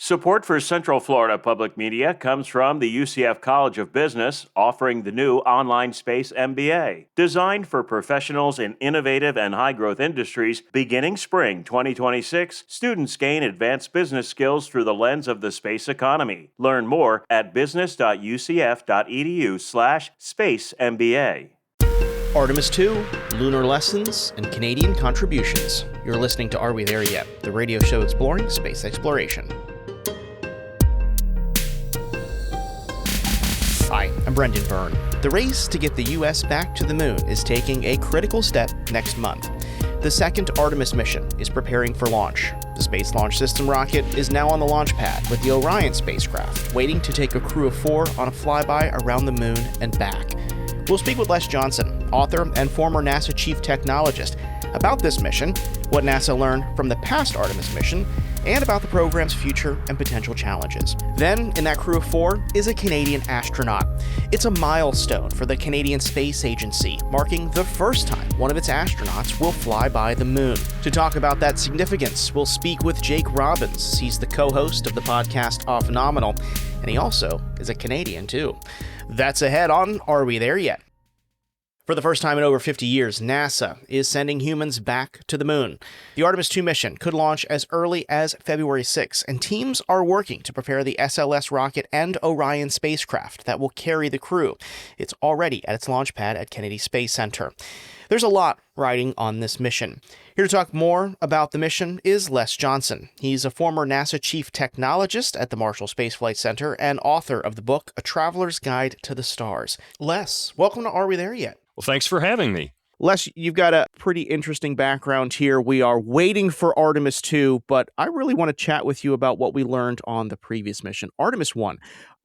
Support for Central Florida Public Media comes from the UCF College of Business, offering the new online space MBA. Designed for professionals in innovative and high-growth industries, beginning spring 2026, students gain advanced business skills through the lens of the space economy. Learn more at business.ucf.edu/space MBA. Artemis II, lunar lessons, and Canadian contributions. You're listening to Are We There Yet?, the radio show exploring space exploration. Hi, I'm Brendan Byrne. The race to get the U.S. back to the moon is taking a critical step next month. The second Artemis mission is preparing for launch. The Space Launch System rocket is now on the launch pad with the Orion spacecraft, waiting to take a crew of 4 on a flyby around the moon and back. We'll speak with Les Johnson, author and former NASA chief technologist, about this mission, what NASA learned from the past Artemis mission, and about the program's future and potential challenges. Then, in that crew of 4 is a Canadian astronaut. It's a milestone for the Canadian Space Agency, marking the first time one of its astronauts will fly by the moon. To talk about that significance, we'll speak with Jake Robbins. He's the co-host of the podcast Off Nominal, and he also is a Canadian, too. That's ahead on Are We There Yet? For the first time in over 50 years, NASA is sending humans back to the moon. The Artemis II mission could launch as early as February 6, and teams are working to prepare the SLS rocket and Orion spacecraft that will carry the crew. It's already at its launch pad at Kennedy Space Center. There's a lot riding on this mission. Here to talk more about the mission is Les Johnson. He's a former NASA chief technologist at the Marshall Space Flight Center and author of the book, A Traveler's Guide to the Stars. Les, welcome to Are We There Yet? Well, thanks for having me. Les, you've got a pretty interesting background here. We are waiting for Artemis II, but I really want to chat with you about what we learned on the previous mission, Artemis I.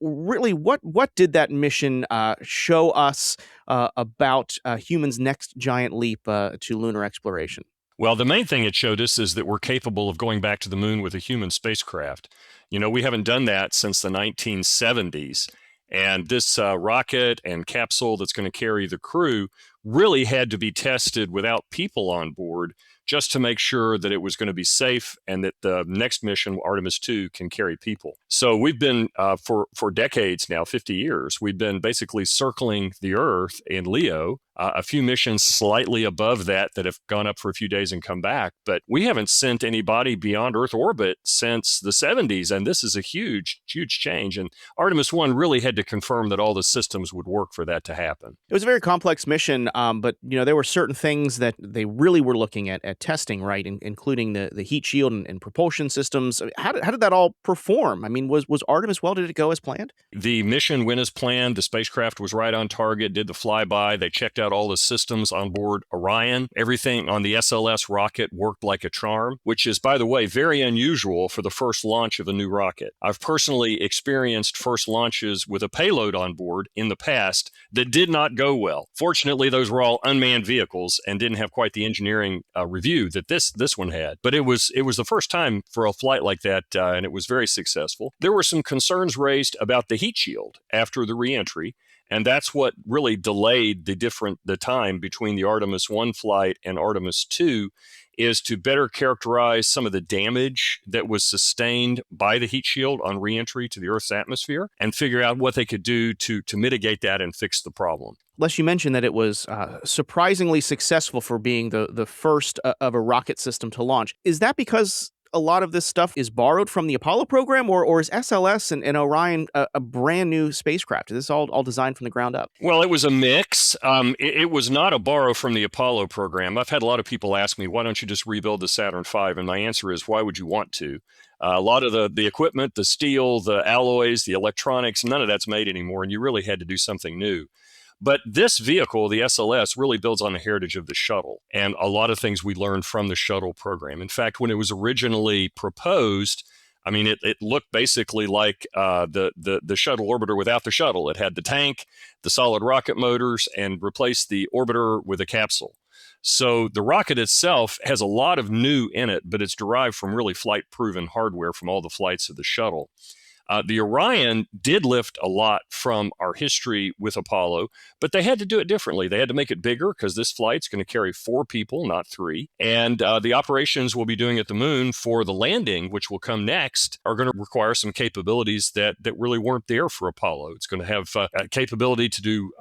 Really, what did that mission show us about humans' next giant leap to lunar exploration? Well, the main thing it showed us is that we're capable of going back to the moon with a human spacecraft. You know, we haven't done that since the 1970s. And this rocket and capsule that's going to carry the crew really had to be tested without people on board just to make sure that it was going to be safe and that the next mission, Artemis II, can carry people. So we've been, for decades now, 50 years, we've been basically circling the Earth in LEO, a few missions slightly above that have gone up for a few days and come back. But we haven't sent anybody beyond Earth orbit since the 70s, and this is a huge, huge change. And Artemis I really had to confirm that all the systems would work for that to happen. It was a very complex mission, but there were certain things that they really were looking at testing, right, including the heat shield and propulsion systems. How did that all perform? I mean, was Artemis well? Did it go as planned? The mission went as planned. The spacecraft was right on target, did the flyby. They checked out all the systems on board Orion. Everything on the SLS rocket worked like a charm, which is, by the way, very unusual for the first launch of a new rocket. I've personally experienced first launches with a payload on board in the past that did not go well. Fortunately, those were all unmanned vehicles and didn't have quite the engineering review that this one had. But it was the first time for a flight like that, and it was very successful. There were some concerns raised about the heat shield after the reentry, and that's what really delayed the time between the Artemis I flight and Artemis II, is to better characterize some of the damage that was sustained by the heat shield on reentry to the Earth's atmosphere and figure out what they could do to mitigate that and fix the problem. Les, you mentioned that it was surprisingly successful for being the first of a rocket system to launch. Is that because a lot of this stuff is borrowed from the Apollo program, or is SLS and Orion a brand new spacecraft? Is this all designed from the ground up? Well, it was a mix. It was not a borrow from the Apollo program. I've had a lot of people ask me, why don't you just rebuild the Saturn V? And my answer is, why would you want to? A lot of the equipment, the steel, the alloys, the electronics, none of that's made anymore, and you really had to do something new. But this vehicle, the SLS, really builds on the heritage of the shuttle and a lot of things we learned from the shuttle program. In fact, when it was originally proposed, I mean, it looked basically like the shuttle orbiter without the shuttle. It had the tank, the solid rocket motors, and replaced the orbiter with a capsule. So the rocket itself has a lot of new in it, but it's derived from really flight-proven hardware from all the flights of the shuttle. The Orion did lift a lot from our history with Apollo, but they had to do it differently. They had to make it bigger because this flight's going to carry 4 people, not 3. And the operations we'll be doing at the moon for the landing, which will come next, are going to require some capabilities that really weren't there for Apollo. It's going to have a capability to do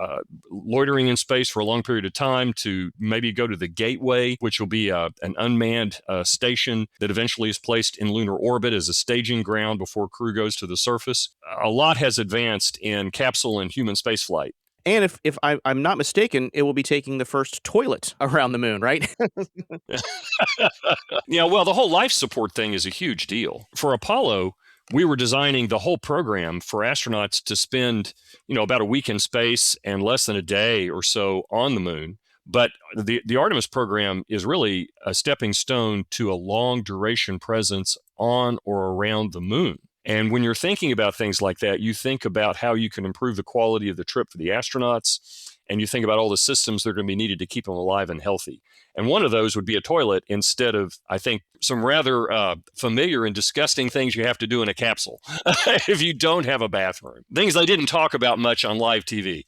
loitering in space for a long period of time, to maybe go to the Gateway, which will be an unmanned station that eventually is placed in lunar orbit as a staging ground before crew goes to the surface. A lot has advanced in capsule and human spaceflight. And if I'm not mistaken, it will be taking the first toilet around the moon, right? Yeah, well, the whole life support thing is a huge deal. For Apollo, we were designing the whole program for astronauts to spend, about a week in space and less than a day or so on the moon. But the Artemis program is really a stepping stone to a long duration presence on or around the moon. And when you're thinking about things like that, you think about how you can improve the quality of the trip for the astronauts, and you think about all the systems that are going to be needed to keep them alive and healthy. And one of those would be a toilet instead of, I think, some rather familiar and disgusting things you have to do in a capsule if you don't have a bathroom. Things they didn't talk about much on live TV.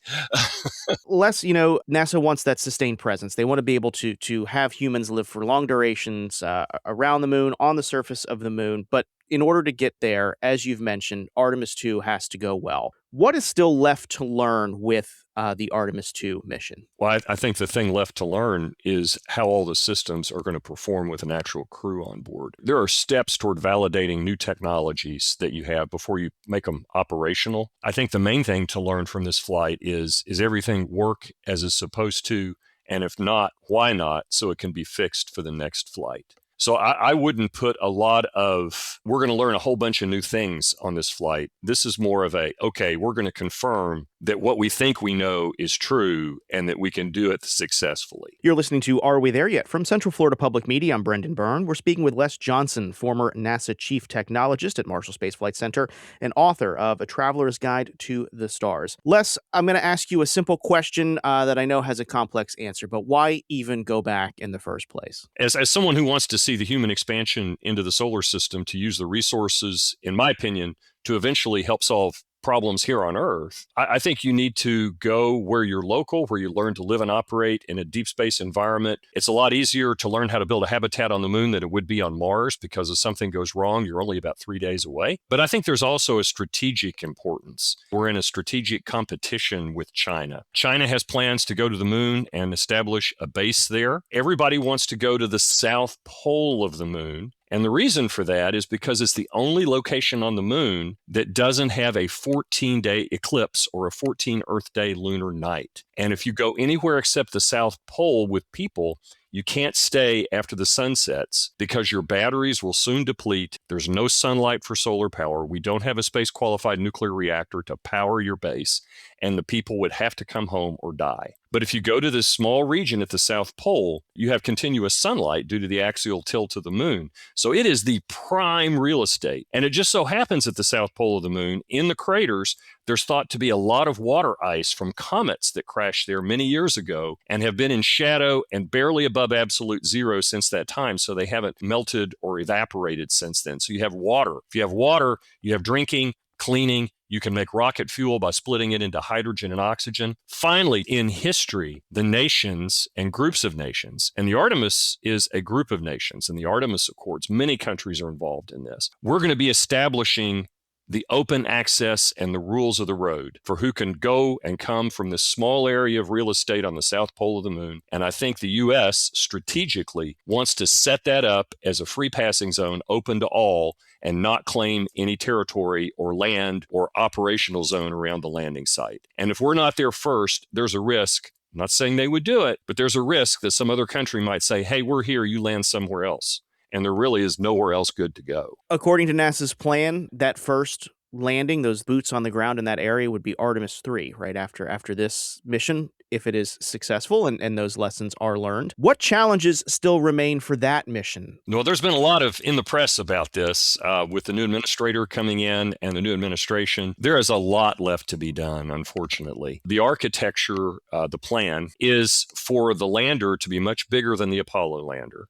Les, NASA wants that sustained presence. They want to be able to have humans live for long durations around the moon, on the surface of the moon. But in order to get there, as you've mentioned, Artemis II has to go well. What is still left to learn with the Artemis II mission? Well, I think the thing left to learn is how all the systems are going to perform with an actual crew on board. There are steps toward validating new technologies that you have before you make them operational. I think the main thing to learn from this flight is everything work as it's supposed to? And if not, why not? So it can be fixed for the next flight. So I wouldn't put a lot of, we're going to learn a whole bunch of new things on this flight. This is more of okay, we're going to confirm that what we think we know is true and that we can do it successfully. You're listening to Are We There Yet? From Central Florida Public Media. I'm Brendan Byrne. We're speaking with Les Johnson, former NASA Chief Technologist at Marshall Space Flight Center and author of A Traveler's Guide to the Stars. Les, I'm going to ask you a simple question that I know has a complex answer, but why even go back in the first place? As someone who wants to see the human expansion into the solar system to use the resources, in my opinion, to eventually help solve problems here on Earth, I think you need to go where you're local, where you learn to live and operate in a deep space environment. It's a lot easier to learn how to build a habitat on the moon than it would be on Mars, because if something goes wrong, you're only about 3 days away. But I think there's also a strategic importance. We're in a strategic competition with China. China has plans to go to the moon and establish a base there. Everybody wants to go to the south pole of the moon. And the reason for that is because it's the only location on the moon that doesn't have a 14-day eclipse or a 14 Earth day lunar night. And if you go anywhere except the South Pole with people, you can't stay after the sun sets because your batteries will soon deplete. There's no sunlight for solar power. We don't have a space-qualified nuclear reactor to power your base, and the people would have to come home or die. But if you go to this small region at the South Pole, you have continuous sunlight due to the axial tilt of the moon. So it is the prime real estate. And it just so happens at the South Pole of the moon, in the craters, there's thought to be a lot of water ice from comets that crashed there many years ago and have been in shadow and barely above absolute zero since that time. So they haven't melted or evaporated since then. So you have water. If you have water, you have drinking, cleaning. You can make rocket fuel by splitting it into hydrogen and oxygen. Finally, in history, the nations and groups of nations, and the Artemis is a group of nations, and the Artemis Accords, many countries are involved in this. We're going to be establishing the open access and the rules of the road for who can go and come from this small area of real estate on the South Pole of the moon. And I think the U.S. strategically wants to set that up as a free passing zone open to all and not claim any territory or land or operational zone around the landing site. And if we're not there first, there's a risk. I'm not saying they would do it, but there's a risk that some other country might say, hey, we're here, you land somewhere else. And there really is nowhere else good to go. According to NASA's plan, that first landing, those boots on the ground in that area, would be Artemis III, right after this mission, if it is successful and those lessons are learned. What challenges still remain for that mission? Well, there's been a lot in the press about this with the new administrator coming in and the new administration. There is a lot left to be done, unfortunately. The architecture, the plan, is for the lander to be much bigger than the Apollo lander.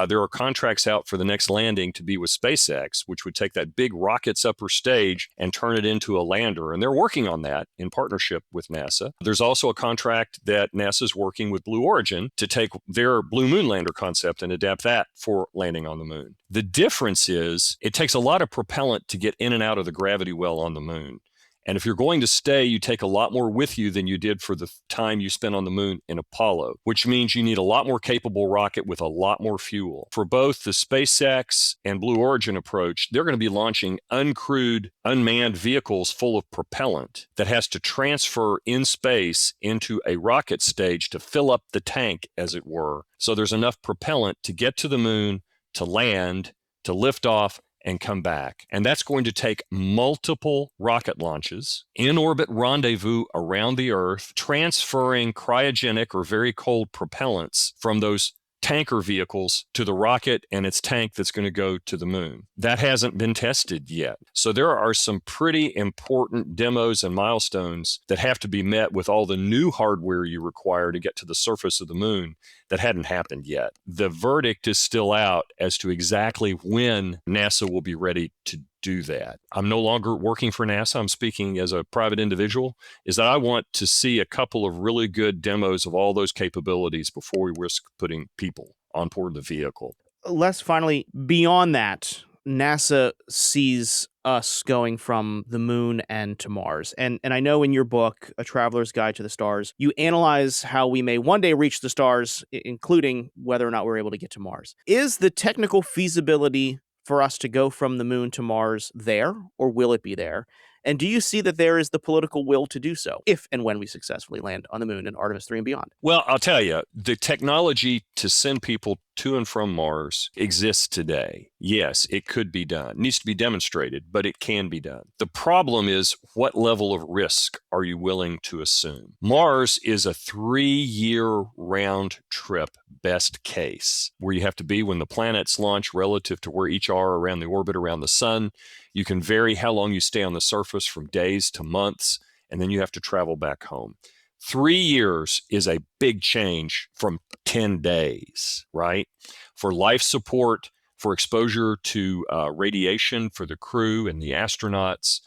There are contracts out for the next landing to be with SpaceX, which would take that big rocket's upper stage and turn it into a lander. And they're working on that in partnership with NASA. There's also a contract that NASA's working with Blue Origin to take their Blue Moon lander concept and adapt that for landing on the moon. The difference is it takes a lot of propellant to get in and out of the gravity well on the moon. And if you're going to stay, you take a lot more with you than you did for the time you spent on the moon in Apollo, which means you need a lot more capable rocket with a lot more fuel. For both the SpaceX and Blue Origin approach, they're going to be launching uncrewed, unmanned vehicles full of propellant that has to transfer in space into a rocket stage to fill up the tank, as it were. So there's enough propellant to get to the moon, to land, to lift off, and come back. And that's going to take multiple rocket launches, in-orbit rendezvous around the Earth, transferring cryogenic or very cold propellants from those tanker vehicles to the rocket and its tank that's going to go to the moon. That hasn't been tested yet. So there are some pretty important demos and milestones that have to be met with all the new hardware you require to get to the surface of the moon that hadn't happened yet. The verdict is still out as to exactly when NASA will be ready to do that. I'm no longer working for NASA. I'm speaking as a private individual, is that I want to see a couple of really good demos of all those capabilities before we risk putting people on board the vehicle. Les, finally, beyond that, NASA sees us going from the moon and to Mars. And I know in your book, A Traveler's Guide to the Stars, you analyze how we may one day reach the stars, including whether or not we're able to get to Mars. Is the technical feasibility for us to go from the moon to Mars there, or will it be there? And do you see that there is the political will to do so, if and when we successfully land on the moon in Artemis III and beyond? Well, I'll tell you, the technology to send people to and from Mars exists today. Yes, it could be done. It needs to be demonstrated, but it can be done. The problem is, what level of risk are you willing to assume? Mars is a 3-year round trip, best case, where you have to be when the planets launch relative to where each are around the orbit around the sun. You can vary how long you stay on the surface from days to months, and then you have to travel back home. 3 years is a big change from 10 days, right? For life support, for exposure to radiation for the crew and the astronauts,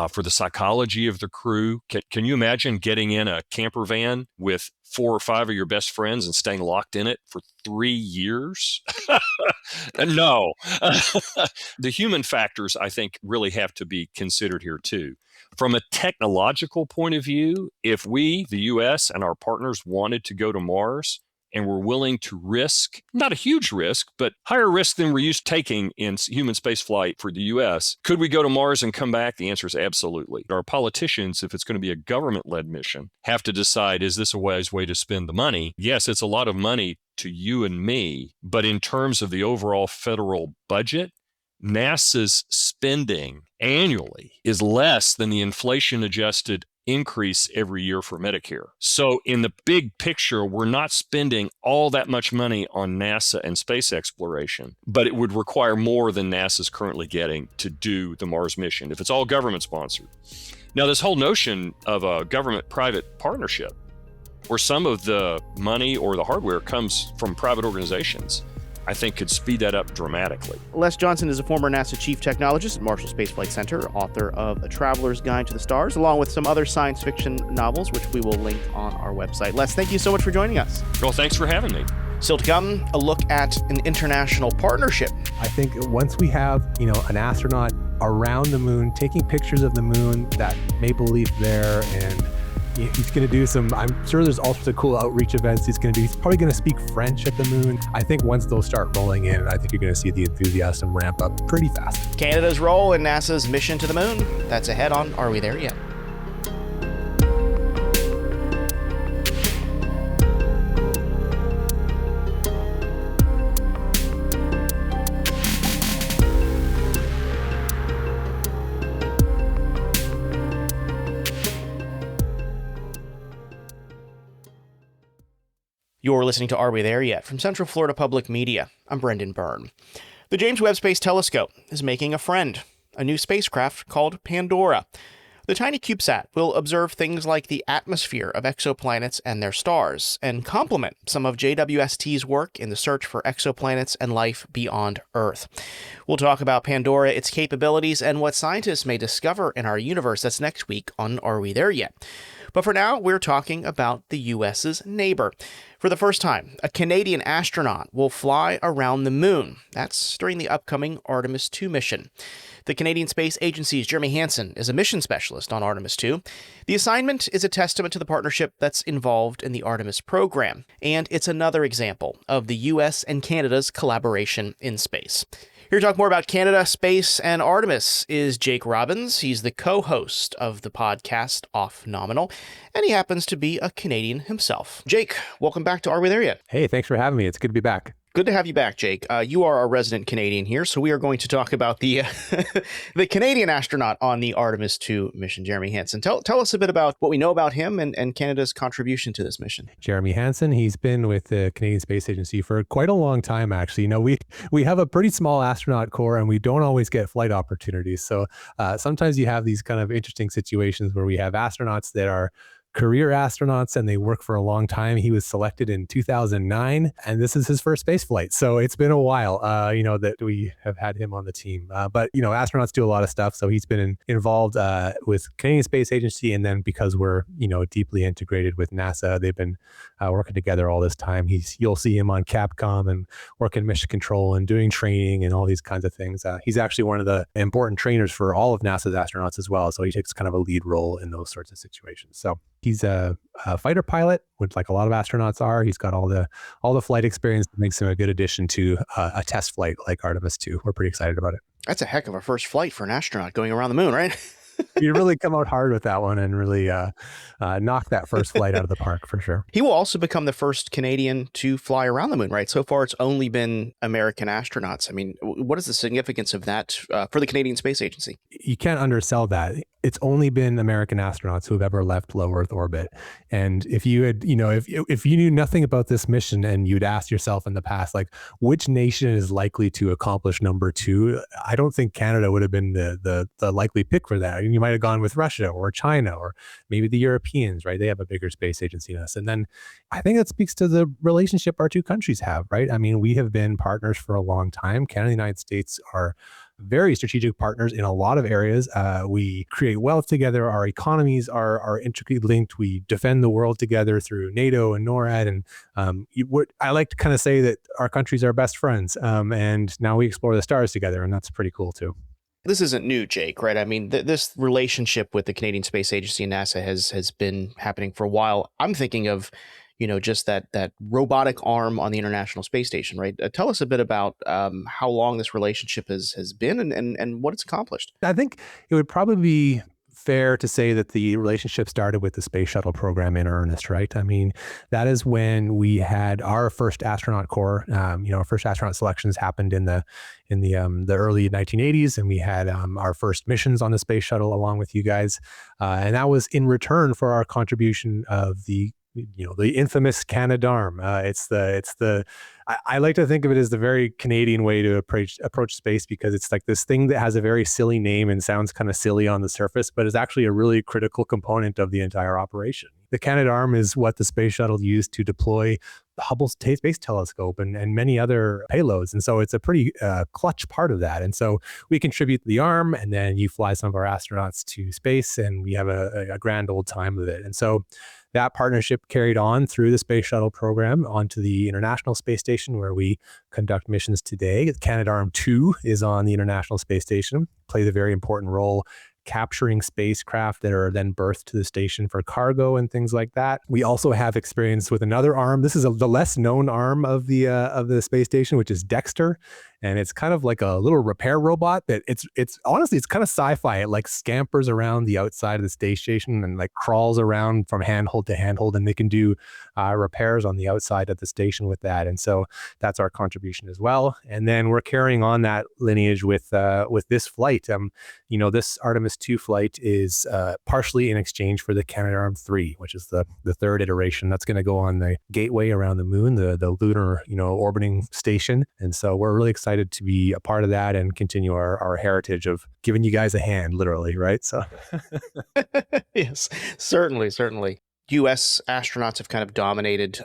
for the psychology of the crew. Can you imagine getting in a camper van with 4 or 5 of your best friends and staying locked in it for 3 years? No. The human factors, I think, really have to be considered here too. From a technological point of view, if we, the U.S. and our partners, wanted to go to Mars and were willing to risk, not a huge risk, but higher risk than we're used to taking in human spaceflight for the U.S., could we go to Mars and come back? The answer is absolutely. Our politicians, if it's going to be a government-led mission, have to decide, is this a wise way to spend the money? Yes, it's a lot of money to you and me, but in terms of the overall federal budget, NASA's spending annually is less than the inflation-adjusted increase every year for Medicare. So in the big picture, we're not spending all that much money on NASA and space exploration, but it would require more than NASA's currently getting to do the Mars mission if it's all government sponsored. Now, this whole notion of a government-private partnership, where some of the money or the hardware comes from private organizations, I think could speed that up dramatically. Les Johnson is a former NASA chief technologist at Marshall Space Flight Center, author of A Traveler's Guide to the Stars, along with some other science fiction novels, which we will link on our website. Les, thank you so much for joining us. Well, thanks for having me. Still to come, a look at an international partnership. I think once we have, an astronaut around the moon, taking pictures of the moon, that maple leaf there, and he's going to do I'm sure there's all sorts of cool outreach events he's going to do. He's probably going to speak French at the moon. I think once those start rolling in, I think you're going to see the enthusiasm ramp up pretty fast. Canada's role in NASA's mission to the moon. That's ahead on Are We There Yet? You're listening to Are We There Yet? From Central Florida Public Media. I'm Brendan Byrne. The James Webb Space Telescope is making a friend, a new spacecraft called Pandora. The tiny CubeSat will observe things like the atmosphere of exoplanets and their stars, and complement some of JWST's work in the search for exoplanets and life beyond Earth. We'll talk about Pandora, its capabilities, and what scientists may discover in our universe. That's next week on Are We There Yet? But for now, we're talking about the U.S.'s neighbor. For the first time, a Canadian astronaut will fly around the moon. That's during the upcoming Artemis II mission. The Canadian Space Agency's Jeremy Hansen is a mission specialist on Artemis II. The assignment is a testament to the partnership that's involved in the Artemis program, and it's another example of the U.S. and Canada's collaboration in space. Here to talk more about Canada, space, and Artemis is Jake Robbins. He's the co-host of the podcast Off Nominal, and he happens to be a Canadian himself. Jake, welcome back to Are We There Yet? Hey, thanks for having me. It's good to be back. Good to have you back, Jake. You are a resident Canadian here, so we are going to talk about the the Canadian astronaut on the Artemis II mission, Jeremy Hansen. Tell us a bit about what we know about him and Canada's contribution to this mission. Jeremy Hansen, he's been with the Canadian Space Agency for quite a long time, actually. You know, we have a pretty small astronaut corps, and we don't always get flight opportunities. So sometimes you have these kind of interesting situations where we have astronauts that are career astronauts and they work for a long time. He was selected in 2009 and this is his first space flight. So it's been a while, that we have had him on the team. But astronauts do a lot of stuff. So he's been involved with Canadian Space Agency. And then because we're, deeply integrated with NASA, they've been working together all this time. You'll see him on Capcom and working mission control and doing training and all these kinds of things. He's actually one of the important trainers for all of NASA's astronauts as well. So he takes kind of a lead role in those sorts of situations. So he's a fighter pilot, which like a lot of astronauts are. He's got all the flight experience that makes him a good addition to a test flight like Artemis II. We're pretty excited about it. That's a heck of a first flight for an astronaut going around the moon, right? You really come out hard with that one and really knock that first flight out of the park for sure. He will also become the first Canadian to fly around the moon, right? So far, it's only been American astronauts. I mean, what is the significance of that for the Canadian Space Agency? You can't undersell that. It's only been American astronauts who have ever left low Earth orbit. And if you had, if you knew nothing about this mission and you'd asked yourself in the past, like, which nation is likely to accomplish number 2? I don't think Canada would have been the likely pick for that. You might have gone with Russia or China or maybe the Europeans, right? They have a bigger space agency than us. And then I think that speaks to the relationship our two countries have, right? I mean, we have been partners for a long time. Canada and the United States are very strategic partners in a lot of areas. We create wealth together. Our economies are intricately linked. We defend the world together through NATO and NORAD. And I like to kind of say that our countries are best friends. And now we explore the stars together, and that's pretty cool too. This isn't new, Jake, right? I mean, this relationship with the Canadian Space Agency and NASA has been happening for a while. I'm thinking of just that robotic arm on the International Space Station, right? Tell us a bit about how long this relationship has been and what it's accomplished. I think it would probably be fair to say that the relationship started with the space shuttle program in earnest, right? I mean, that is when we had our first astronaut corps. Our first astronaut selections happened in the early 1980s, and we had our first missions on the space shuttle along with you guys, and that was in return for our contribution of the infamous Canadarm. I like to think of it as the very Canadian way to approach space, because it's like this thing that has a very silly name and sounds kind of silly on the surface, but is actually a really critical component of the entire operation. The Canadarm is what the space shuttle used to deploy the Hubble Space Telescope and many other payloads. And so it's a pretty clutch part of that. And so we contribute the arm, and then you fly some of our astronauts to space, and we have a grand old time of it. And so that partnership carried on through the space shuttle program onto the International Space Station, where we conduct missions today. Canadarm2 is on the International Space Station, plays a very important role capturing spacecraft that are then berthed to the station for cargo and things like that. We also have experience with another arm. This is the less known arm of the space station, which is Dexter. And it's kind of like a little repair robot that it's honestly, it's kind of sci-fi. It like scampers around the outside of the space station and like crawls around from handhold to handhold, and they can do repairs on the outside of the station with that. And so that's our contribution as well. And then we're carrying on that lineage with this flight. This Artemis II flight is partially in exchange for the Canadarm3, which is the third iteration that's going to go on the gateway around the moon, the lunar, orbiting station. And so we're really excited excited to be a part of that and continue our heritage of giving you guys a hand, literally, right? So Yes, certainly. U.S. astronauts have kind of dominated,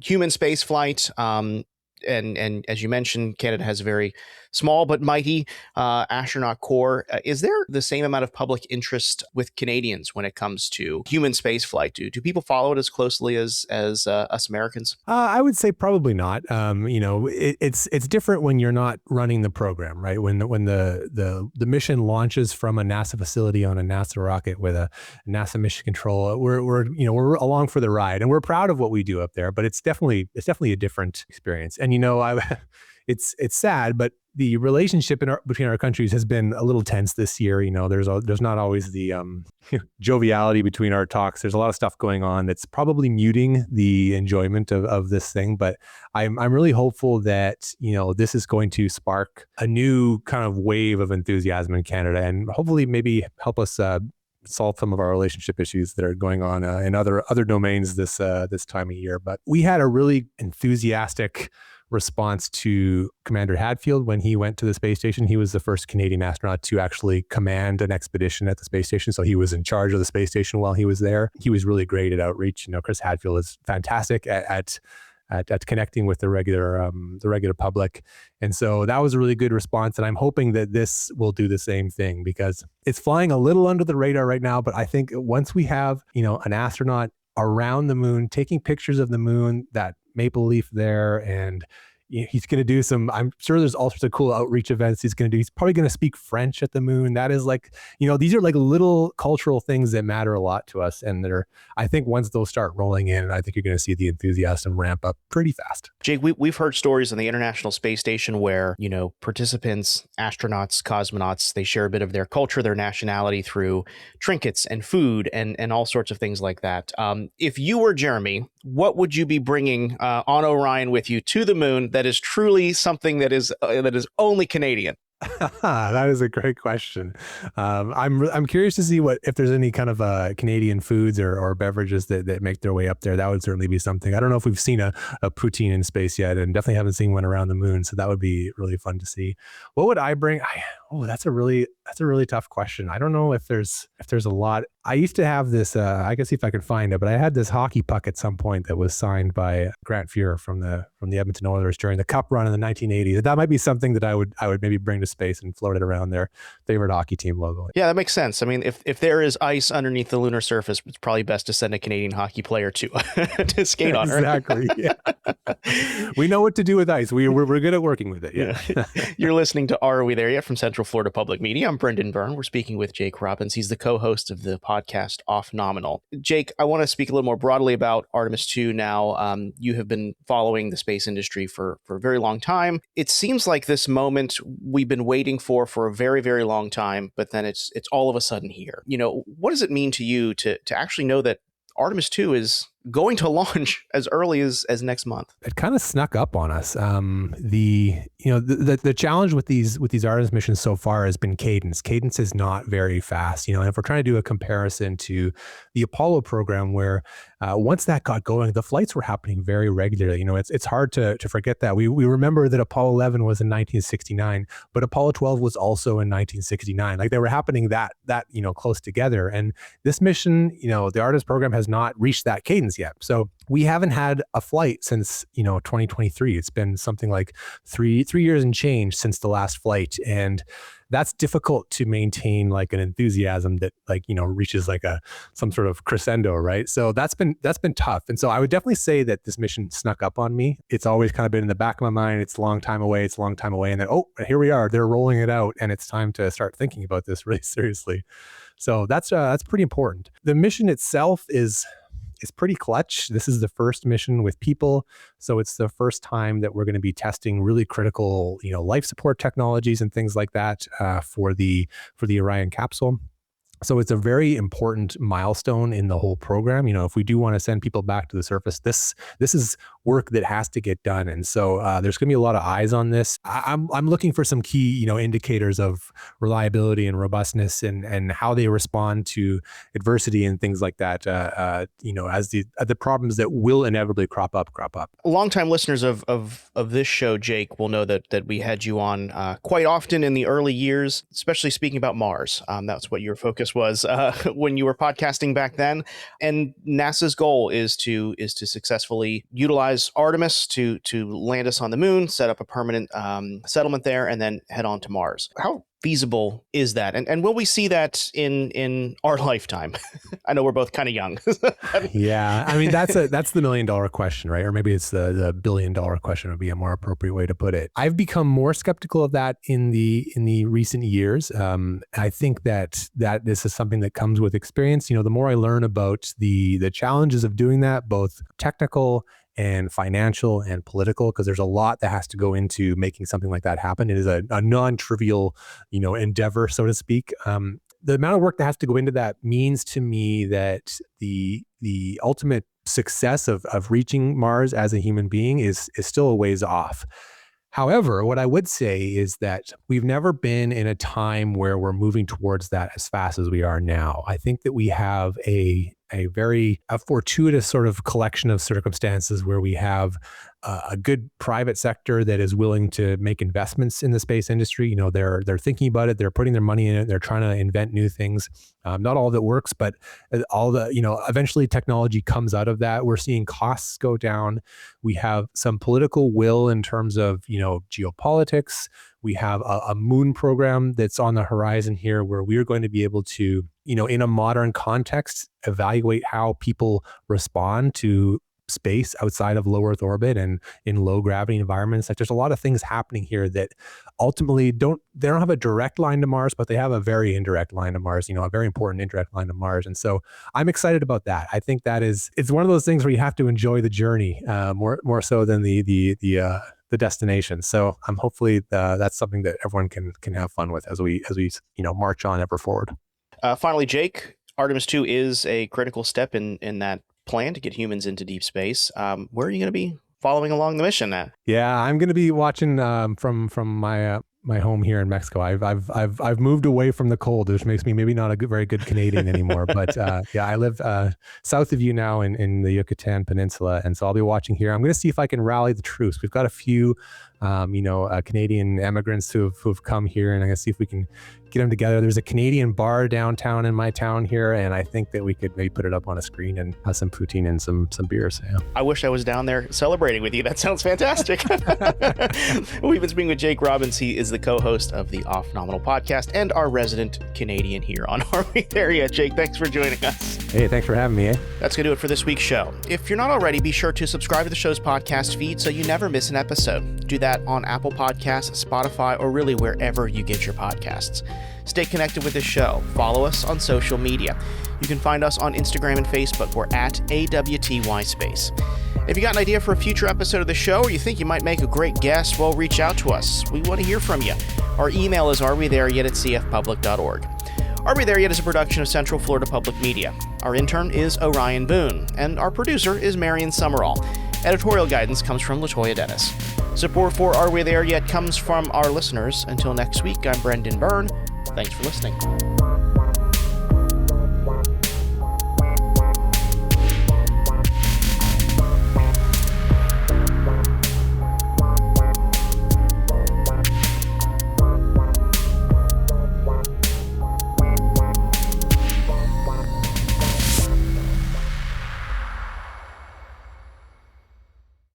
human space flight. And as you mentioned, Canada has a very small but mighty astronaut corps. Is there the same amount of public interest with Canadians when it comes to human space flight? Do people follow it as closely as us Americans? I would say probably not. It's different when you're not running the program, right? When the mission launches from a NASA facility on a NASA rocket with a NASA mission control, we're along for the ride, and we're proud of what we do up there. But it's definitely a different experience. And it's sad, but the relationship between our countries has been a little tense this year. There's not always the joviality between our talks. There's a lot of stuff going on that's probably muting the enjoyment of this thing. But I'm really hopeful that this is going to spark a new kind of wave of enthusiasm in Canada, and hopefully maybe help us solve some of our relationship issues that are going on in other domains this time of year. But we had a really enthusiastic response to Commander Hadfield when he went to the space station. He was the first Canadian astronaut to actually command an expedition at the space station. So he was in charge of the space station while he was there. He was really great at outreach. Chris Hadfield is fantastic at connecting with the regular public. And so that was a really good response. And I'm hoping that this will do the same thing, because it's flying a little under the radar right now. But I think once we have, an astronaut around the moon, taking pictures of the moon, that maple leaf there, and he's going to do I'm sure there's all sorts of cool outreach events he's going to do. He's probably going to speak French at the moon. That is these are like little cultural things that matter a lot to us. And I think once those start rolling in, I think you're going to see the enthusiasm ramp up pretty fast. Jake, we've heard stories on the International Space Station where, participants, astronauts, cosmonauts, they share a bit of their culture, their nationality through trinkets and food and all sorts of things like that. If you were Jeremy, what would you be bringing on Orion with you to the moon that is truly something that is only Canadian? That is a great question. I'm curious to see if there's any kind of Canadian foods or beverages that make their way up there. That would certainly be something. I don't know if we've seen a poutine in space yet, and definitely haven't seen one around the moon. So that would be really fun to see. What would I bring? That's a really tough question. I don't know if there's a lot. I used to have this, I can see if I can find it, but I had this hockey puck at some point that was signed by Grant Fuhr from the Edmonton Oilers during the Cup run in the 1980s. That might be something that I would maybe bring to space and float it around their favorite hockey team logo. Yeah, that makes sense. I mean, if there is ice underneath the lunar surface, it's probably best to send a Canadian hockey player to skate on. Exactly. Yeah. We know what to do with ice. We're good at working with it. Yeah. You're listening to Are We There Yet from Central Florida Public Media. I'm Brendan Byrne. We're speaking with Jake Robbins. He's the co-host of the podcast Off Nominal. Jake, I want to speak a little more broadly about Artemis II now. You have been following the space industry for a very long time. It seems like this moment we've been waiting for a very, very long time, but then it's all of a sudden here. What does it mean to you to actually know that Artemis II is going to launch as early as next month? It kind of snuck up on us. The challenge with these Artemis missions so far has been cadence. Cadence is not very fast. And if we're trying to do a comparison to the Apollo program, where once that got going, the flights were happening very regularly. It's hard to forget that. We remember that Apollo 11 was in 1969, but Apollo 12 was also in 1969. Like, they were happening that close together. And this mission, the Artemis program has not reached that cadence yet. So we haven't had a flight since 2023. It's been something like three years and change since the last flight, and that's difficult to maintain like an enthusiasm that reaches like some sort of crescendo, right? So that's been tough. And so I would definitely say that this mission snuck up on me. It's always kind of been in the back of my mind. It's a long time away. And then, here we are. They're rolling it out, and it's time to start thinking about this really seriously. So that's pretty important. The mission itself is pretty clutch. This is the first mission with people. So it's the first time that we're going to be testing really critical, life support technologies and things like that for the Orion capsule. So it's a very important milestone in the whole program. If we do want to send people back to the surface, this is work that has to get done. And so there's going to be a lot of eyes on this. I'm looking for some key, indicators of reliability and robustness and how they respond to adversity and things like that. As the problems that will inevitably crop up. Longtime listeners of this show, Jake, will know that we had you on quite often in the early years, especially speaking about Mars. That's what your focus was when you were podcasting back then. And NASA's goal is to successfully utilize Artemis to land us on the moon, set up a permanent settlement there, and then head on to Mars. How feasible is that? And will we see that in our lifetime? I know we're both kind of young. Yeah. I mean, that's the $1 million question, right? Or maybe it's the $1 billion question would be a more appropriate way to put it. I've become more skeptical of that in the recent years. I think that this is something that comes with experience. The more I learn about the challenges of doing that, both technical and financial and political, because there's a lot that has to go into making something like that happen. It is a non-trivial, endeavor, so to speak. The amount of work that has to go into that means to me that the ultimate success of reaching Mars as a human being is still a ways off. However, what I would say is that we've never been in a time where we're moving towards that as fast as we are now. I think that we have a very fortuitous sort of collection of circumstances where we have a good private sector that is willing to make investments in the space industry. They're thinking about it. They're putting their money in it. They're trying to invent new things. Not all of it works, but all the, eventually technology comes out of that. We're seeing costs go down. We have some political will in terms of, geopolitics. We have a moon program that's on the horizon here where we're going to be able to, in a modern context, evaluate how people respond to space outside of low Earth orbit and in low gravity environments. Like, there's a lot of things happening here that ultimately don't have a direct line to Mars, but they have a very indirect line to Mars, a very important indirect line to Mars. And so I'm excited about that. I think it's one of those things where you have to enjoy the journey more so than the destination. So I'm hopefully that's something that everyone can have fun with as we march on ever forward. Finally, Jake, Artemis II is a critical step in that plan to get humans into deep space. Where are you going to be following along the mission at? Yeah, I'm going to be watching from my home here in Mexico. I've moved away from the cold, which makes me maybe not a very good Canadian anymore. But I live south of you now in the Yucatan Peninsula, and so I'll be watching here. I'm going to see if I can rally the troops. We've got a few Canadian immigrants who've come here, and I'm going to see if we can get them together. There's a Canadian bar downtown in my town here, and I think that we could maybe put it up on a screen and have some poutine and some beers. Yeah. I wish I was down there celebrating with you. That sounds fantastic. We've been speaking with Jake Robbins. He is the co-host of the Off Nominal podcast and our resident Canadian here on Are We There Yet? Jake, thanks for joining us. Hey, thanks for having me. That's going to do it for this week's show. If you're not already, be sure to subscribe to the show's podcast feed so you never miss an episode. Do that on Apple Podcasts, Spotify, or really wherever you get your podcasts. Stay connected with this show. Follow us on social media. You can find us on Instagram and Facebook. We're at AWTYSpace. If you got an idea for a future episode of the show, or you think you might make a great guest, well, reach out to us. We want to hear from you. Our email is arewethereyet@cfpublic.org. Are We There Yet is a production of Central Florida Public Media. Our intern is Orion Boone, and our producer is Marion Summerall. Editorial guidance comes from LaToya Dennis. Support for Are We There Yet comes from our listeners. Until next week, I'm Brendan Byrne. Thanks for listening.